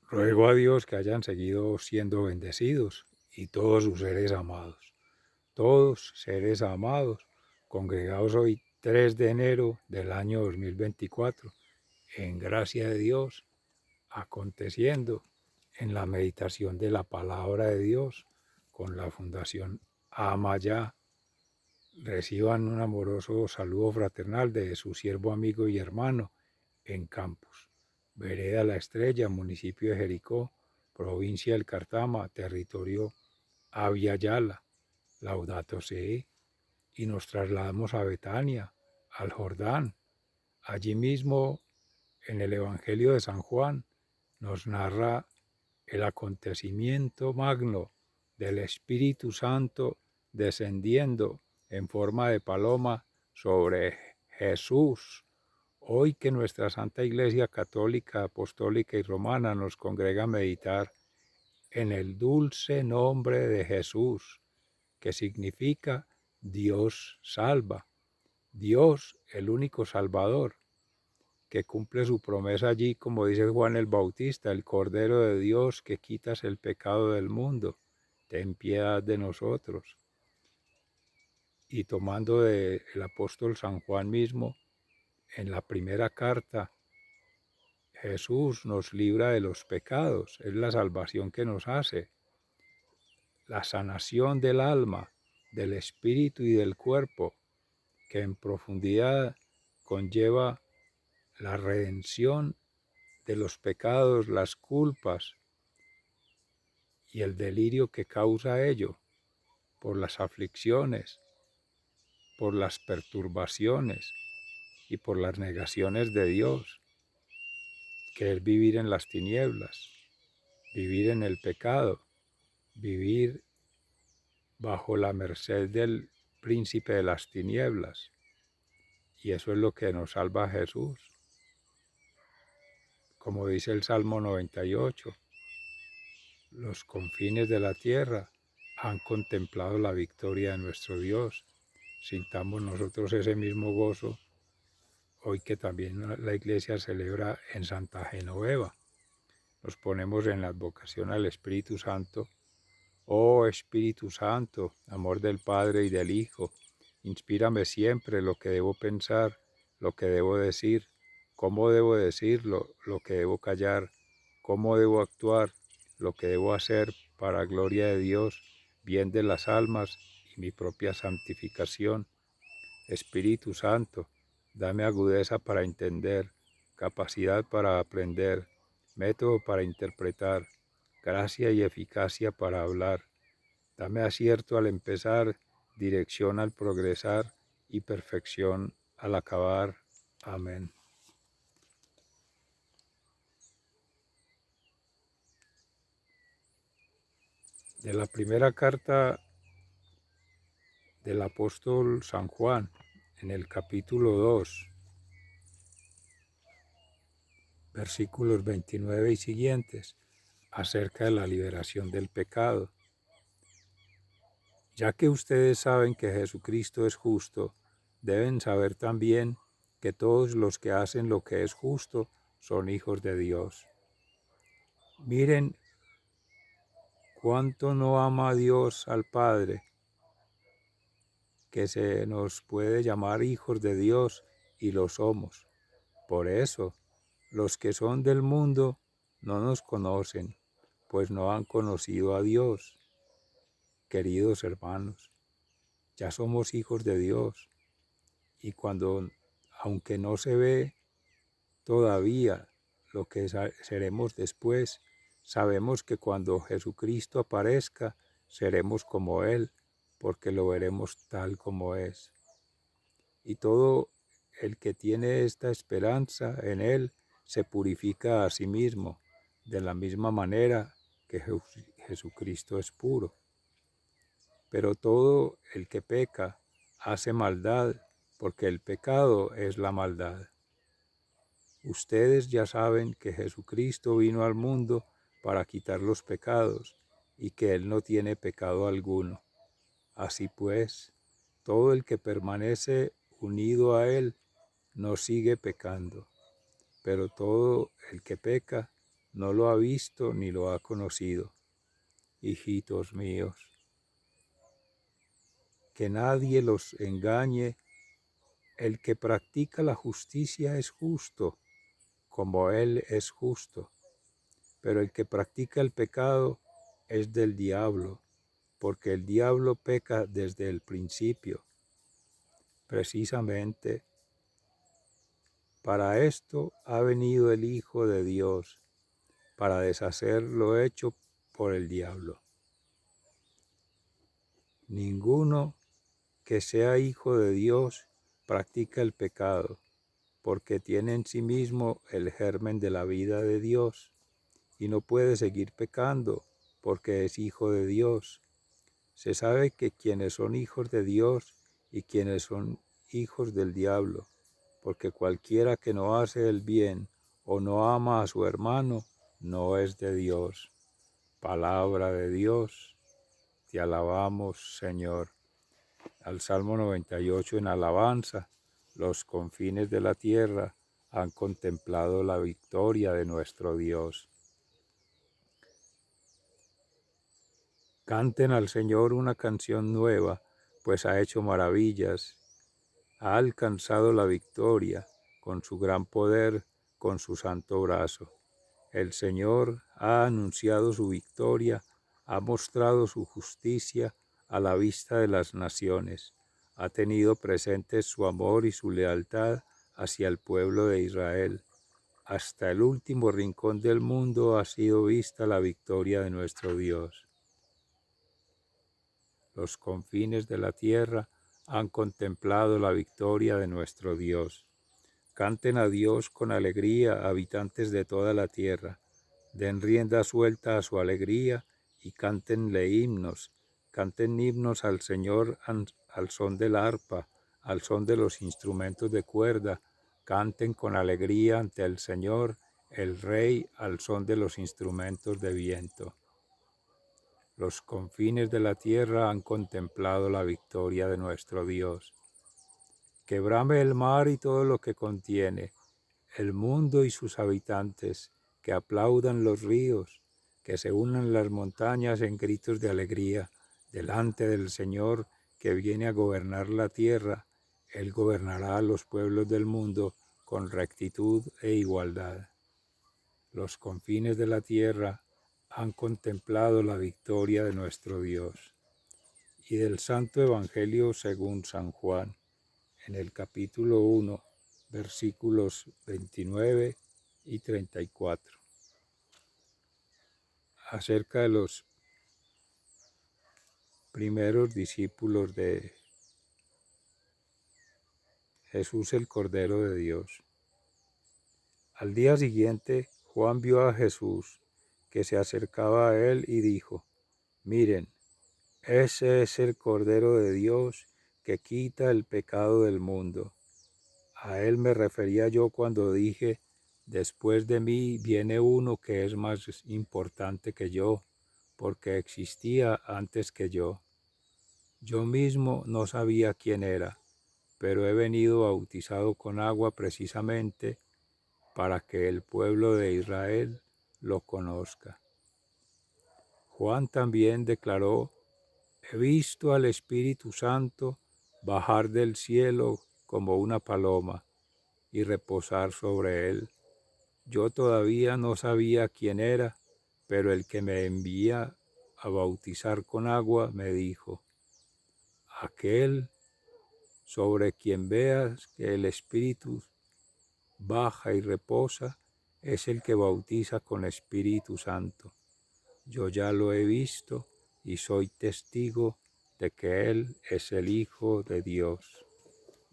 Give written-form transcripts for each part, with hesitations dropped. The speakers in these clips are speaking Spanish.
Ruego a Dios que hayan seguido siendo bendecidos y todos sus seres amados, congregados hoy 3 de enero del año 2024, en gracia de Dios, aconteciendo en la meditación de la palabra de Dios con la Fundación Amayá. Reciban un amoroso saludo fraternal de su siervo, amigo y hermano en Campos, Vereda La Estrella, municipio de Jericó, provincia del Cartama, territorio Abya Yala, Laudato Si, y nos trasladamos a Betania, al Jordán. Allí mismo, en el Evangelio de San Juan, nos narra el acontecimiento magno del Espíritu Santo descendiendo en forma de paloma sobre Jesús. Hoy que nuestra Santa Iglesia Católica, Apostólica y Romana nos congrega a meditar en el dulce nombre de Jesús, que significa Dios salva, Dios el único Salvador, que cumple su promesa allí, como dice Juan el Bautista, el Cordero de Dios que quitas el pecado del mundo, ten piedad de nosotros. Y tomando del apóstol San Juan mismo, en la primera carta, Jesús nos libra de los pecados, es la salvación que nos hace, la sanación del alma, del espíritu y del cuerpo, que en profundidad conlleva la redención de los pecados, las culpas y el delirio que causa ello por las aflicciones, por las perturbaciones y por las negaciones de Dios, que es vivir en las tinieblas, vivir en el pecado, vivir bajo la merced del príncipe de las tinieblas. Y eso es lo que nos salva a Jesús. Como dice el Salmo 98, los confines de la tierra han contemplado la victoria de nuestro Dios. Sintamos nosotros ese mismo gozo hoy que también la Iglesia celebra en Santa Genoveva. Nos ponemos en la advocación al Espíritu Santo. Oh Espíritu Santo, amor del Padre y del Hijo, inspírame siempre lo que debo pensar, lo que debo decir, cómo debo decirlo, lo que debo callar, cómo debo actuar, lo que debo hacer para gloria de Dios, bien de las almas y mi propia santificación. Espíritu Santo, dame agudeza para entender, capacidad para aprender, método para interpretar, gracia y eficacia para hablar. Dame acierto al empezar, dirección al progresar y perfección al acabar. Amén. De la primera carta del apóstol San Juan, en el capítulo 2, versículos 29 y siguientes, acerca de la liberación del pecado. Ya que ustedes saben que Jesucristo es justo, deben saber también que todos los que hacen lo que es justo son hijos de Dios. Miren cuánto no ama a Dios al Padre, que se nos puede llamar hijos de Dios y lo somos. Por eso, los que son del mundo no nos conocen, pues no han conocido a Dios. Queridos hermanos, ya somos hijos de Dios y aunque no se ve todavía lo que seremos después, sabemos que cuando Jesucristo aparezca, seremos como Él, porque lo veremos tal como es. Y todo el que tiene esta esperanza en Él se purifica a sí mismo, de la misma manera que Jesucristo es puro. Pero todo el que peca hace maldad, porque el pecado es la maldad. Ustedes ya saben que Jesucristo vino al mundo para quitar los pecados y que Él no tiene pecado alguno. Así pues, todo el que permanece unido a Él no sigue pecando, pero todo el que peca no lo ha visto ni lo ha conocido. Hijitos míos, que nadie los engañe. El que practica la justicia es justo, como Él es justo. Pero el que practica el pecado es del diablo, porque el diablo peca desde el principio. Precisamente para esto ha venido el Hijo de Dios, para deshacer lo hecho por el diablo. Ninguno que sea hijo de Dios practica el pecado, porque tiene en sí mismo el germen de la vida de Dios, y no puede seguir pecando, porque es hijo de Dios. Se sabe que quienes son hijos de Dios y quienes son hijos del diablo, porque cualquiera que no hace el bien o no ama a su hermano, no es de Dios. Palabra de Dios, te alabamos, Señor. Al Salmo 98 en alabanza, los confines de la tierra han contemplado la victoria de nuestro Dios. Canten al Señor una canción nueva, pues ha hecho maravillas, ha alcanzado la victoria con su gran poder, con su santo brazo. El Señor ha anunciado su victoria, ha mostrado su justicia a la vista de las naciones, ha tenido presentes su amor y su lealtad hacia el pueblo de Israel. Hasta el último rincón del mundo ha sido vista la victoria de nuestro Dios. Los confines de la tierra han contemplado la victoria de nuestro Dios. Canten a Dios con alegría, habitantes de toda la tierra. Den rienda suelta a su alegría y cántenle himnos. Canten himnos al Señor al son del arpa, al son de los instrumentos de cuerda. Canten con alegría ante el Señor, el Rey, al son de los instrumentos de viento. Los confines de la tierra han contemplado la victoria de nuestro Dios. Que brame el mar y todo lo que contiene, el mundo y sus habitantes, que aplaudan los ríos, que se unan las montañas en gritos de alegría, delante del Señor que viene a gobernar la tierra. Él gobernará a los pueblos del mundo con rectitud e igualdad. Los confines de la tierra han contemplado la victoria de nuestro Dios. Y del Santo Evangelio según San Juan, en el capítulo 1, versículos 29 y 34, acerca de los primeros discípulos de Jesús el Cordero de Dios. Al día siguiente, Juan vio a Jesús que se acercaba a él y dijo: Miren, ese es el Cordero de Dios que quita el pecado del mundo. A él me refería yo cuando dije: después de mí viene uno que es más importante que yo, porque existía antes que yo. Yo mismo no sabía quién era, pero he venido bautizado con agua precisamente para que el pueblo de Israel lo conozca. Juan también declaró: he visto al Espíritu Santo bajar del cielo como una paloma y reposar sobre él. Yo todavía no sabía quién era, pero el que me envía a bautizar con agua me dijo: aquel sobre quien veas que el Espíritu baja y reposa es el que bautiza con Espíritu Santo. Yo ya lo he visto y soy testigo de que Él es el Hijo de Dios.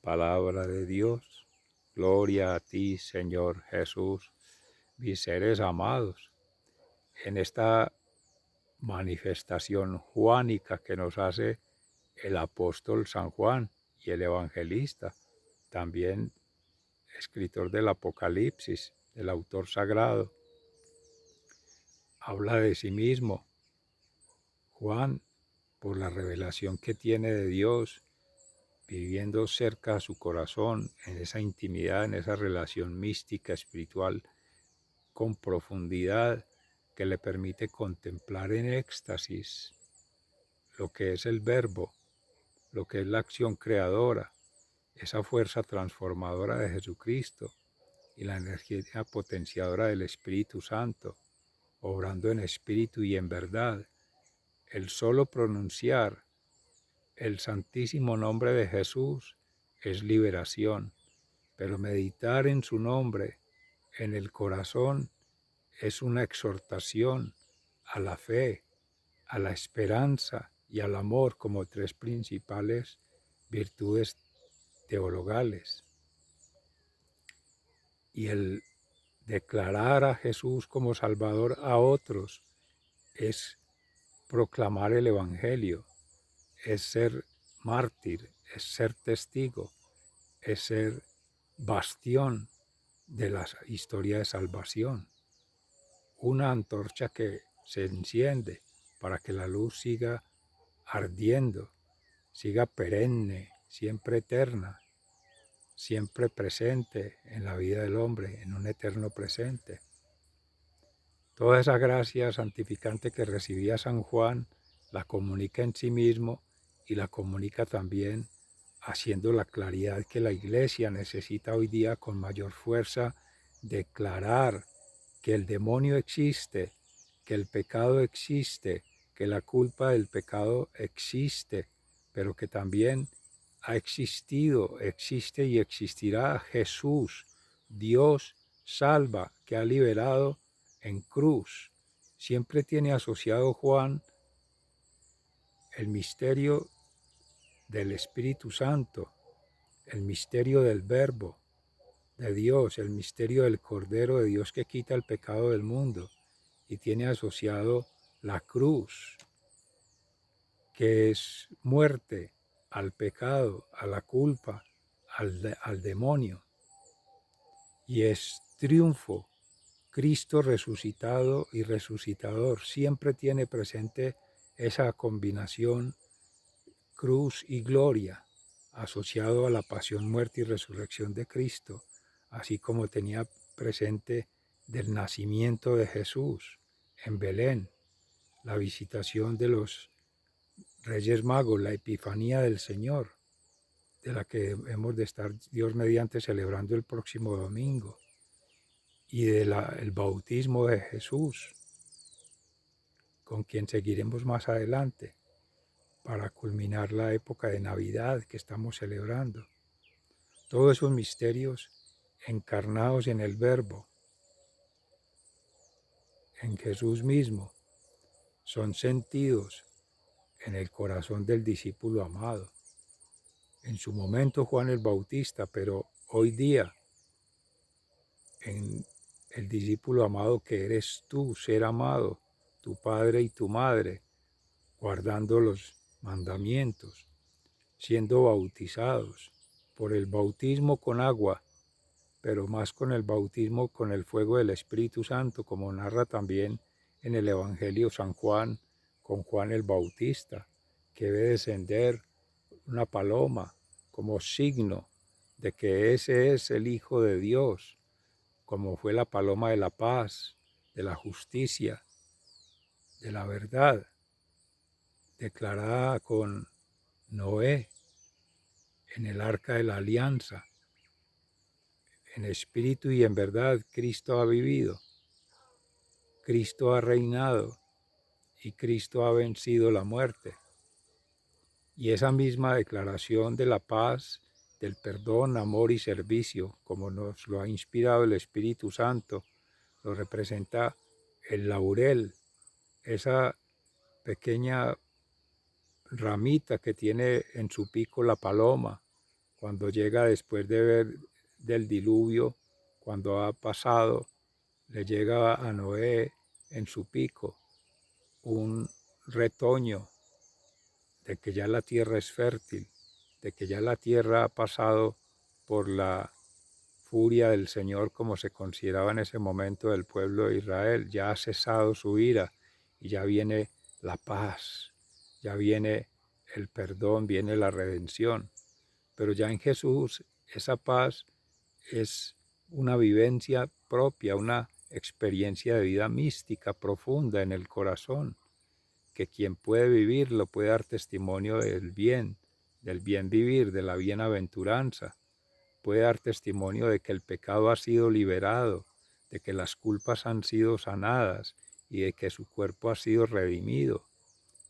Palabra de Dios. Gloria a ti, Señor Jesús. Mis seres amados, en esta manifestación juánica que nos hace el apóstol San Juan y el evangelista, también escritor del Apocalipsis, el autor sagrado, habla de sí mismo. Juan, por la revelación que tiene de Dios, viviendo cerca a su corazón, en esa intimidad, en esa relación mística, espiritual, con profundidad que le permite contemplar en éxtasis lo que es el verbo, lo que es la acción creadora, esa fuerza transformadora de Jesucristo y la energía potenciadora del Espíritu Santo, obrando en espíritu y en verdad. El solo pronunciar el santísimo nombre de Jesús es liberación, pero meditar en su nombre en el corazón es una exhortación a la fe, a la esperanza y al amor como tres principales virtudes teologales. Y el declarar a Jesús como Salvador a otros es proclamar el Evangelio, es ser mártir, es ser testigo, es ser bastión de la historia de salvación. Una antorcha que se enciende para que la luz siga ardiendo, siga perenne, siempre eterna, siempre presente en la vida del hombre, en un eterno presente. Toda esa gracia santificante que recibía San Juan la comunica en sí mismo y la comunica también haciendo la claridad que la Iglesia necesita hoy día con mayor fuerza declarar que el demonio existe, que el pecado existe, que la culpa del pecado existe, pero que también ha existido, existe y existirá Jesús, Dios salva, que ha liberado en cruz. Siempre tiene asociado Juan el misterio del Espíritu Santo, el misterio del Verbo de Dios, el misterio del Cordero de Dios que quita el pecado del mundo, y tiene asociado la cruz, que es muerte al pecado, a la culpa, al demonio, y es triunfo. Cristo resucitado y resucitador siempre tiene presente esa combinación cruz y gloria, asociado a la pasión, muerte y resurrección de Cristo, así como tenía presente del nacimiento de Jesús en Belén, la visitación de los Reyes Magos, la Epifanía del Señor, de la que hemos de estar Dios mediante celebrando el próximo domingo, y del bautismo de Jesús, con quien seguiremos más adelante para culminar la época de Navidad que estamos celebrando. Todos esos misterios encarnados en el Verbo, en Jesús mismo, son sentidos en el corazón del discípulo amado. En su momento Juan el Bautista, pero hoy día en el discípulo amado que eres tú, ser amado, tu padre y tu madre, guardando los mandamientos, siendo bautizados por el bautismo con agua, pero más con el bautismo con el fuego del Espíritu Santo, como narra también en el Evangelio San Juan, con Juan el Bautista, que ve descender una paloma como signo de que ese es el Hijo de Dios, como fue la paloma de la paz, de la justicia, de la verdad, declarada con Noé en el arca de la alianza. En espíritu y en verdad Cristo ha vivido, Cristo ha reinado y Cristo ha vencido la muerte. Y esa misma declaración de la paz, del perdón, amor y servicio, como nos lo ha inspirado el Espíritu Santo, lo representa el laurel, esa pequeña ramita que tiene en su pico la paloma, cuando llega después de ver del diluvio, cuando ha pasado, le llega a Noé en su pico un retoño de que ya la tierra es fértil, de que ya la tierra ha pasado por la furia del Señor como se consideraba en ese momento del pueblo de Israel, ya ha cesado su ira y ya viene la paz, ya viene el perdón, viene la redención. Pero ya en Jesús esa paz es una vivencia propia, una experiencia de vida mística profunda en el corazón, que quien puede vivirlo puede dar testimonio del bien vivir, de la bienaventuranza, puede dar testimonio de que el pecado ha sido liberado, de que las culpas han sido sanadas y de que su cuerpo ha sido redimido.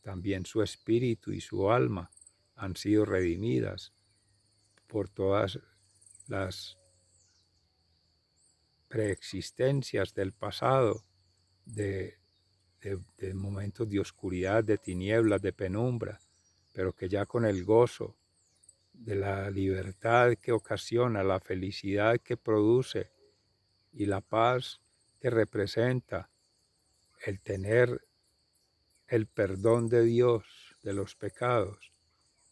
También su espíritu y su alma han sido redimidas por todas las preexistencias del pasado, de momentos de oscuridad, de tinieblas, de penumbra, pero que ya con el gozo de la libertad que ocasiona, la felicidad que produce y la paz que representa el tener el perdón de Dios de los pecados,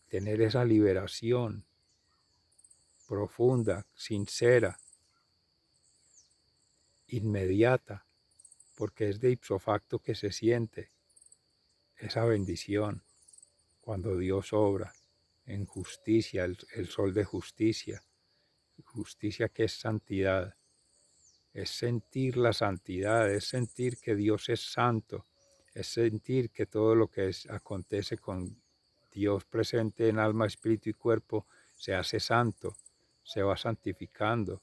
tener esa liberación profunda, sincera, inmediata, porque es de ipso facto que se siente esa bendición cuando Dios obra en justicia, el sol de justicia, justicia que es santidad, es sentir la santidad, es sentir que Dios es santo, es sentir que todo lo que acontece con Dios presente en alma, espíritu y cuerpo se hace santo, se va santificando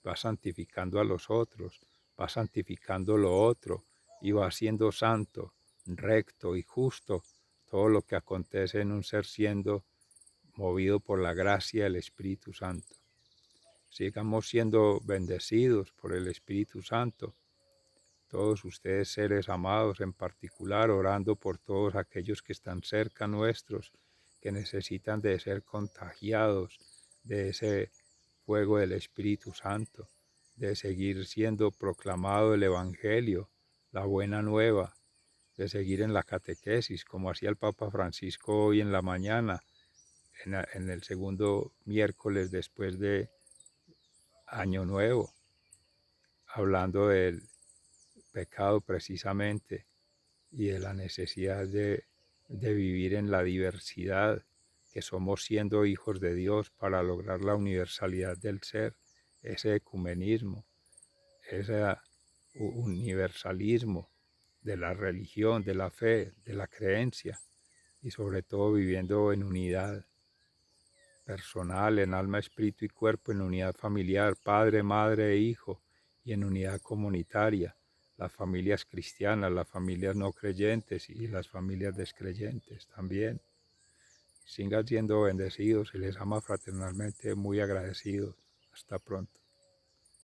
a los otros, va santificando lo otro y va siendo santo, recto y justo todo lo que acontece en un ser siendo movido por la gracia del Espíritu Santo. Sigamos siendo bendecidos por el Espíritu Santo. Todos ustedes, seres amados, en particular, orando por todos aquellos que están cerca nuestros, que necesitan de ser contagiados de ese fuego del Espíritu Santo, de seguir siendo proclamado el Evangelio, la buena nueva, de seguir en la catequesis, como hacía el Papa Francisco hoy en la mañana, en el segundo miércoles después de Año Nuevo, hablando del pecado precisamente y de la necesidad de vivir en la diversidad que somos siendo hijos de Dios para lograr la universalidad del ser, ese ecumenismo, ese universalismo de la religión, de la fe, de la creencia y sobre todo viviendo en unidad personal, en alma, espíritu y cuerpo, en unidad familiar, padre, madre e hijo, y en unidad comunitaria, las familias cristianas, las familias no creyentes y las familias descreyentes también. Sigan siendo bendecidos y les ama fraternalmente, muy agradecidos. Hasta pronto.